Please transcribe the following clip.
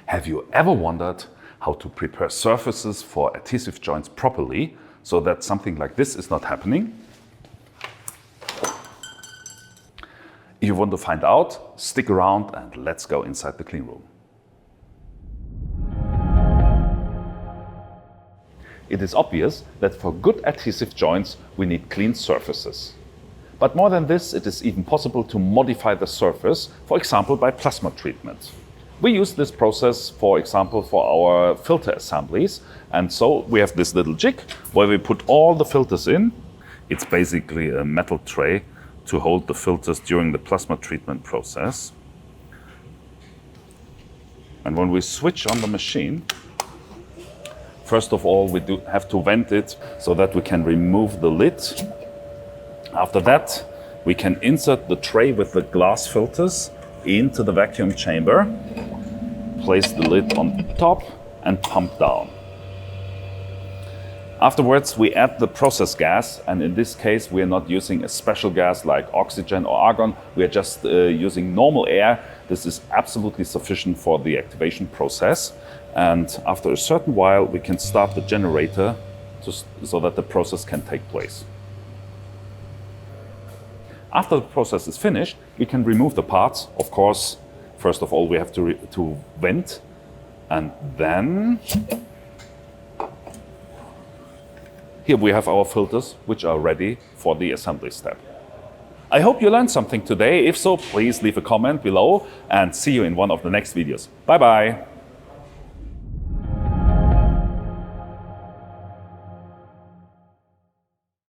Have you ever wondered how to prepare surfaces for adhesive joints properly so that something like this is not happening? If you want to find out, stick around and let's go inside the clean room. It is obvious that for good adhesive joints we need clean surfaces. But more than this, it is even possible to modify the surface, for example by plasma treatment. We use this process, for example, for our filter assemblies. And so we have this little jig where we put all the filters in. It's basically a metal tray to hold the filters during the plasma treatment process. And when we switch on the machine, first of all, we have to vent it so that we can remove the lid. After that, we can insert the tray with the glass filters into the vacuum chamber, place the lid on top and pump down. Afterwards, we add the process gas, and in this case, we are not using a special gas like oxygen or argon. We are just using normal air. This is absolutely sufficient for the activation process. And after a certain while, we can start the generator so that the process can take place. After the process is finished, we can remove the parts. Of course, first of all, we have to vent, and then here we have our filters, which are ready for the assembly step. I hope you learned something today. If so, please leave a comment below and see you in one of the next videos. Bye bye.